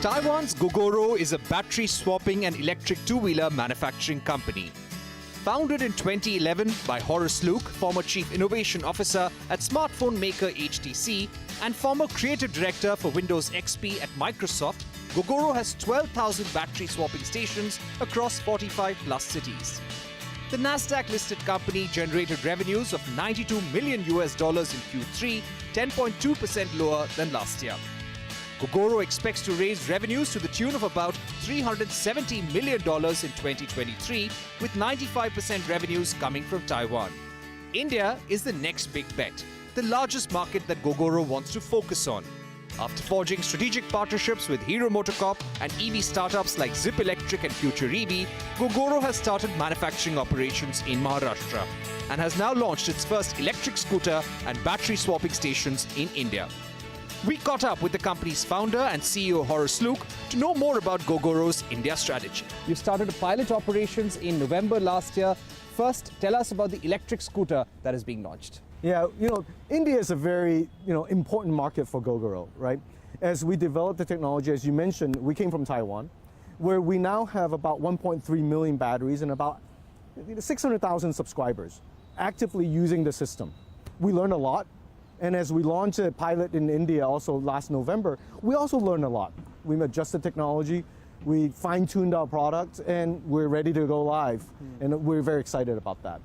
Taiwan's Gogoro is a battery swapping and electric two-wheeler manufacturing company. Founded in 2011 by Horace Luke, former Chief Innovation Officer at smartphone maker HTC and former Creative Director for Windows XP at Microsoft, Gogoro has 12,000 battery swapping stations across 45 plus cities. The Nasdaq-listed company generated revenues of $92 million in Q3, 10.2% lower than last year. Gogoro expects to raise revenues to the tune of about $370 million in 2023, with 95% revenues coming from Taiwan. India is the next big bet, the largest market that Gogoro wants to focus on. After forging strategic partnerships with Hero MotoCorp and EV startups like Zip Electric and Future EV, Gogoro has started manufacturing operations in Maharashtra and has now launched its first electric scooter and battery swapping stations in India. We caught up with the company's founder and CEO Horace Luke to know more about Gogoro's India strategy. You started pilot operations in November last year. First, tell us about the electric scooter that is being launched. Yeah, India is a very, important market for Gogoro, right? As we develop the technology, as you mentioned, we came from Taiwan, where we now have about 1.3 million batteries and about 600,000 subscribers actively using the system. We learn a lot. And as we launched a pilot in India also last November, we also learned a lot. We adjusted technology, we fine-tuned our product, and we're ready to go live. And we're very excited about that.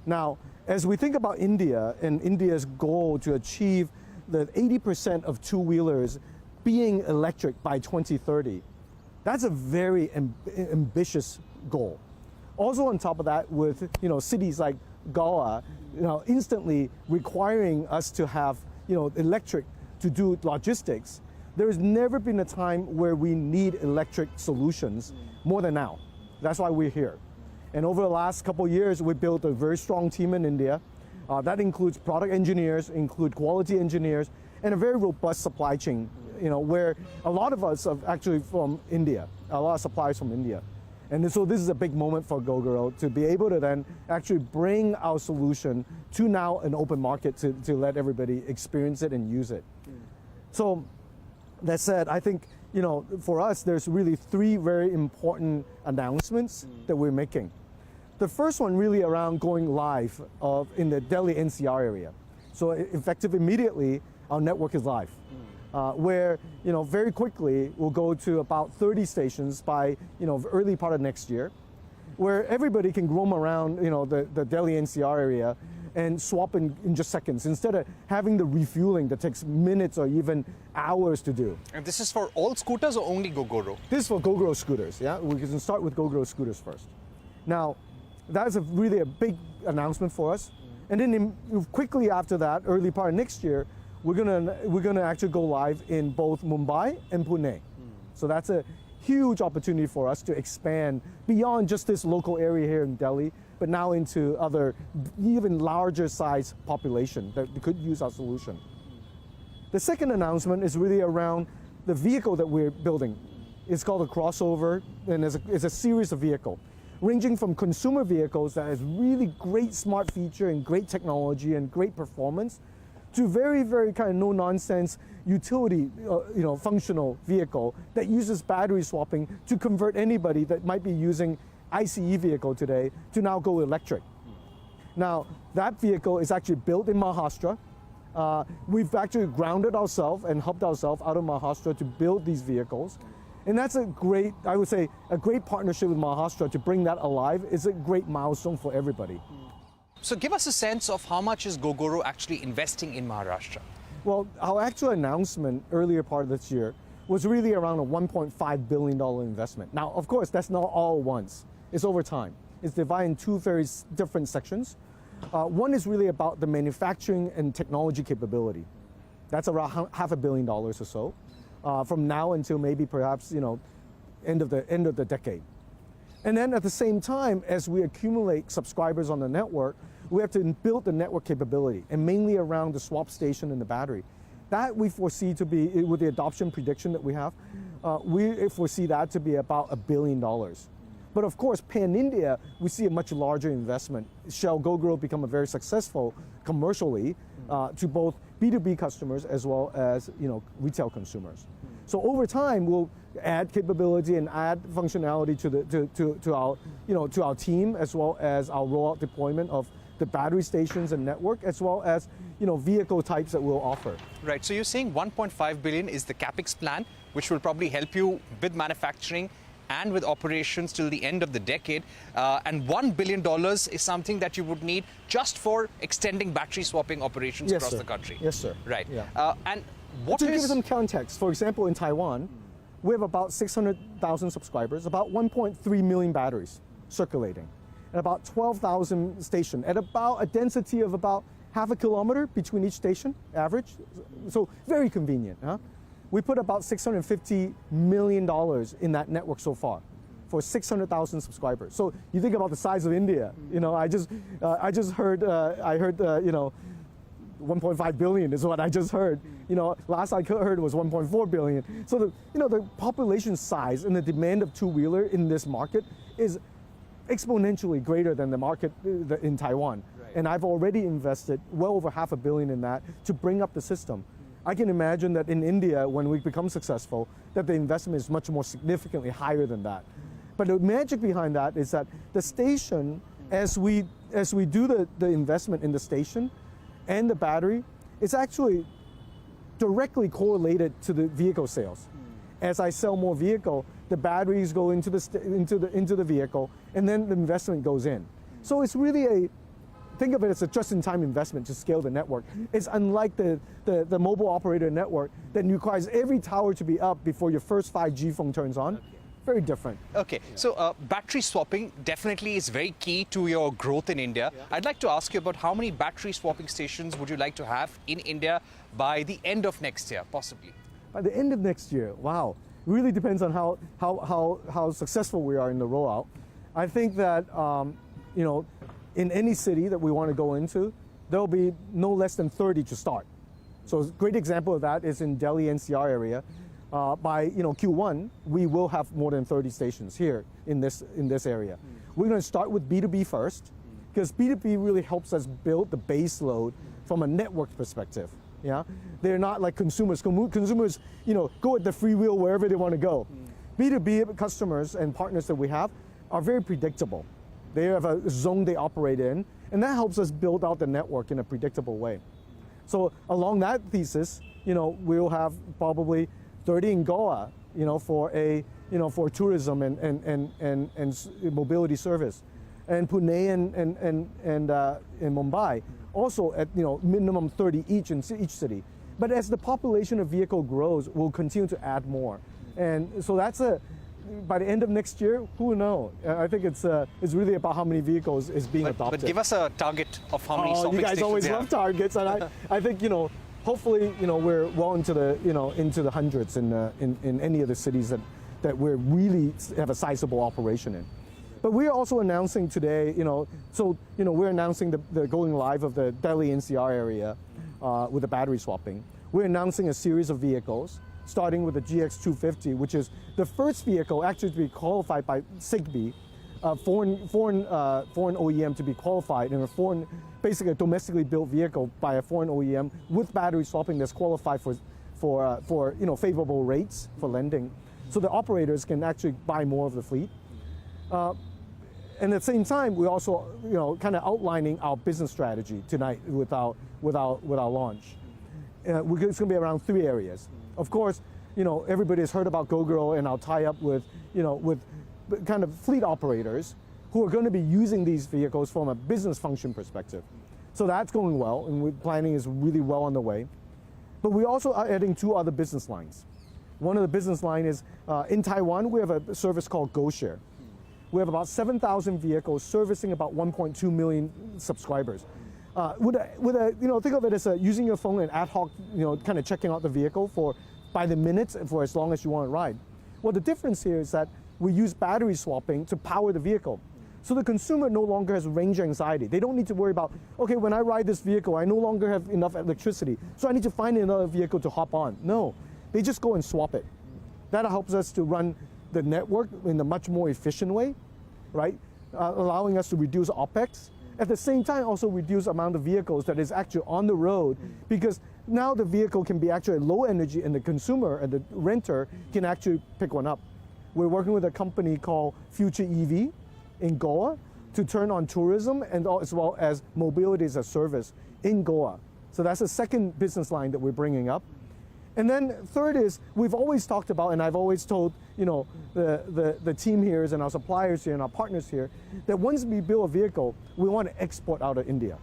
Now, as we think about India and India's goal to achieve the 80% of two-wheelers being electric by 2030, that's a very ambitious goal. Also on top of that, with cities like Goa, instantly requiring us to have, electric to do logistics. There has never been a time where we need electric solutions more than now. That's why we're here. And over the last couple of years, we built a very strong team in India. That includes product engineers, include quality engineers, and a very robust supply chain, where a lot of us are actually from India, a lot of suppliers from India. And so this is a big moment for Gogoro to be able to then actually bring our solution to now an open market to let everybody experience it and use it. So that said, I think, for us, there's really three very important announcements that we're making. The first one really around going live in the Delhi NCR area. So effective immediately, our network is live. Where very quickly we'll go to about 30 stations by early part of next year, where everybody can roam around the Delhi NCR area and swap in just seconds instead of having the refueling that takes minutes or even hours to do. And this is for all scooters or only Gogoro? This is for Gogoro scooters. Yeah, we can start with Gogoro scooters first. Now, that's really a big announcement for us. And then quickly after that, early part of next year, we're gonna actually go live in both Mumbai and Pune. So that's a huge opportunity for us to expand beyond just this local area here in Delhi, but now into other even larger size population that could use our solution. The second announcement is really around the vehicle that we're building. It's called a crossover, and it's a series of vehicles, ranging from consumer vehicles that has really great smart feature and great technology and great performance, to very, very kind of no-nonsense utility, functional vehicle that uses battery swapping to convert anybody that might be using ICE vehicle today to now go electric. Now, that vehicle is actually built in Maharashtra. We've actually grounded ourselves and helped ourselves out of Maharashtra to build these vehicles. And that's a great partnership with Maharashtra to bring that alive. It's a great milestone for everybody. So give us a sense of how much is Gogoro actually investing in Maharashtra? Well, our actual announcement earlier part of this year was really around a $1.5 billion investment. Now, of course, that's not all at once. It's over time. It's divided in two very different sections. One is really about the manufacturing and technology capability. That's around $500 million or so, from now until maybe perhaps end of the decade. And then at the same time, as we accumulate subscribers on the network, we have to build the network capability, and mainly around the swap station and the battery. That we foresee to be, with the adoption prediction that we have, we foresee that to be about $1 billion. But of course, pan-India, we see a much larger investment. Shall Gogoro become a very successful commercially to both B2B customers as well as retail consumers. So over time, we'll add capability and add functionality to our team, as well as our rollout deployment of the battery stations and network, as well as vehicle types that we'll offer. Right, so you're saying 1.5 billion is the capex plan, which will probably help you with manufacturing and with operations till the end of the decade. And $1 billion is something that you would need just for extending battery swapping operations Yes, across sir. the country. Yes, sir. Right. Yeah. And what To give is... you some context, for example, in Taiwan, we have about 600,000 subscribers, about 1.3 million batteries circulating, and about 12,000 stations at about a density of about half a kilometer between each station, average. So very convenient. Huh? We put about $650 million in that network so far for 600,000 subscribers. So you think about the size of India. I just heard, 1.5 billion is what I just heard. Last I heard was 1.4 billion. So the population size and the demand of two-wheeler in this market is exponentially greater than the market in Taiwan. Right. And I've already invested well over $500 million in that to bring up the system. I can imagine that in India, when we become successful, that the investment is much more significantly higher than that. But the magic behind that is that the station, as we do the investment in the station and the battery, it's actually directly correlated to the vehicle sales. As I sell more vehicle, the batteries go into the vehicle, and then the investment goes in. So it's really think of it as a just-in-time investment to scale the network. It's unlike the mobile operator network that requires every tower to be up before your first 5G phone turns on. Very different. Okay, so battery swapping definitely is very key to your growth in India. Yeah. I'd like to ask you about how many battery swapping stations would you like to have in India by the end of next year, possibly? By the end of next year, wow. Really depends on how successful we are in the rollout. I think that, in any city that we want to go into, there'll be no less than 30 to start. So a great example of that is in Delhi NCR area. By Q1, we will have more than 30 stations here in this area. We're going to start with B2B first, because B2B really helps us build the base load from a network perspective. Yeah, they're not like consumers. Consumers, go at the free wheel wherever they want to go. B2B customers and partners that we have are very predictable. They have a zone they operate in, and that helps us build out the network in a predictable way. So along that thesis, we'll have probably 30 in Goa, for tourism and mobility service, and Pune and Mumbai also at minimum 30 each in each city. But as the population of vehicle grows, we'll continue to add more, and so that's by the end of next year, who will know? I think it's really about how many vehicles is being adopted. But give us a target of how many swapping you guys stations always you love have. targets, and I think hopefully we're well into the hundreds in any of the cities that we really have a sizable operation in. But we're also announcing today, we're announcing the going live of the Delhi NCR area with the battery swapping. We're announcing a series of vehicles, starting with the GX250, which is the first vehicle actually to be qualified by Zigbee, a foreign OEM to be qualified in basically a domestically built vehicle by a foreign OEM with battery swapping that's qualified for favorable rates for lending, so the operators can actually buy more of the fleet. And at the same time, we're also kind of outlining our business strategy tonight with our launch. It's going to be around 3 areas. Of course, everybody has heard about GoGo and our tie-up with kind of fleet operators who are going to be using these vehicles from a business function perspective. So that's going well, and planning is really well on the way. But we also are adding 2 other business lines. One of the business lines is in Taiwan, we have a service called GoShare. We have about 7,000 vehicles servicing about 1.2 million subscribers. Think of it as using your phone and ad hoc, kind of checking out the vehicle by the minute for as long as you want to ride. Well, the difference here is that we use battery swapping to power the vehicle. So the consumer no longer has range anxiety. They don't need to worry about, okay, when I ride this vehicle, I no longer have enough electricity, so I need to find another vehicle to hop on. No, they just go and swap it. That helps us to run the network in a much more efficient way, right? Allowing us to reduce OPEX At the same time, also reduce amount of vehicles that is actually on the road, because now the vehicle can be actually low energy and the consumer and the renter can actually pick one up. We're working with a company called Future EV in Goa to turn on tourism and as well as mobility as a service in Goa. So that's the second business line that we're bringing up. And then third is, we've always talked about, and I've always told the team here and our suppliers here and our partners here, that once we build a vehicle, we want to export out of India.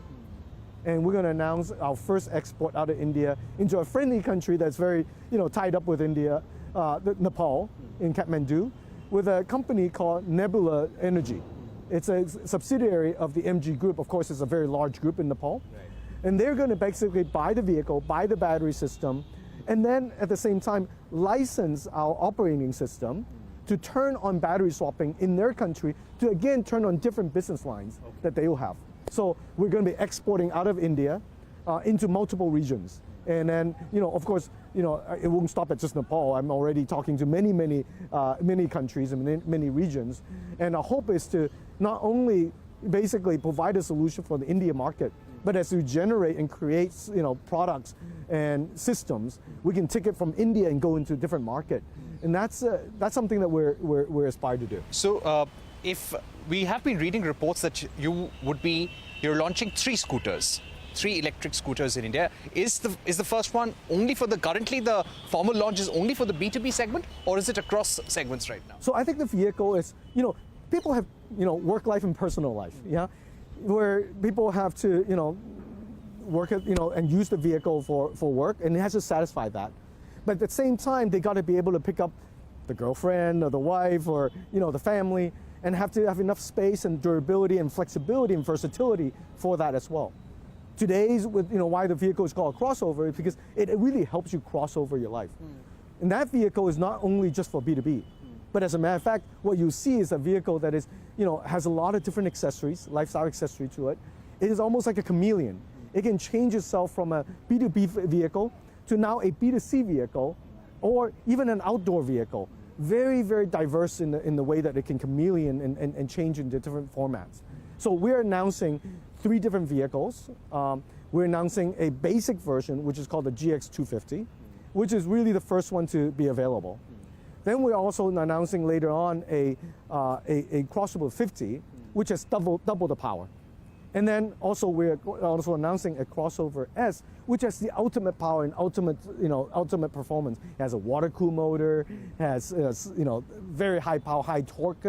And we're going to announce our first export out of India into a friendly country that's very tied up with India, Nepal, in Kathmandu, with a company called Nebula Energy. It's a subsidiary of the MG Group. Of course, it's a very large group in Nepal. Right. And they're going to basically buy the vehicle, buy the battery system, and then at the same time license our operating system to turn on battery swapping in their country to again turn on different business lines that they will have. So we're going to be exporting out of India into multiple regions. And then, of course, it won't stop at just Nepal. I'm already talking to many countries and many regions. And our hope is to not only basically provide a solution for the India market, but as we generate and create, products and systems, we can take it from India and go into a different market, and that's something that we're aspired to do. So, if we have been reading reports that you're launching 3 electric scooters in India. Is the first one only for currently the formal launch is only for the B2B segment, or is it across segments right now? So I think the vehicle is, people have, work life and personal life, yeah, where people have to, work at, and use the vehicle for work, and it has to satisfy that. But at the same time, they got to be able to pick up the girlfriend or the wife or, the family, and have to have enough space and durability and flexibility and versatility for that as well. Today's, why the vehicle is called a crossover is because it really helps you cross over your life. And that vehicle is not only just for B2B, but as a matter of fact, what you see is a vehicle that is, has a lot of different accessories, lifestyle accessory to it. It is almost like a chameleon. It can change itself from a B2B vehicle to now a B2C vehicle, or even an outdoor vehicle. Very, very diverse in the way that it can chameleon and change into different formats. So we're announcing 3 different vehicles. We're announcing a basic version, which is called the GX250, which is really the first one to be available. Then we're also announcing later on a crossover 50, which has double the power. And then also we're also announcing a crossover S, which has the ultimate power and ultimate performance. It has a water-cooled motor, has very high power, high torque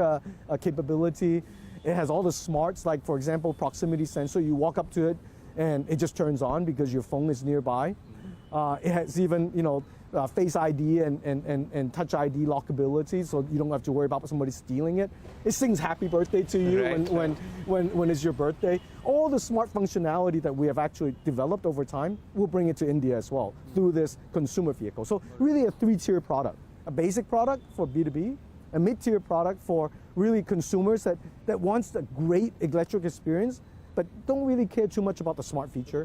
capability. It has all the smarts, like for example, proximity sensor. You walk up to it and it just turns on because your phone is nearby. It has even Face ID and Touch ID lockability, so you don't have to worry about somebody stealing it. It sings happy birthday to you when it's your birthday. All the smart functionality that we have actually developed over time, we'll bring it to India as well through this consumer vehicle. So really a 3-tier product. A basic product for B2B, a mid-tier product for really consumers that wants a great electric experience, but don't really care too much about the smart feature.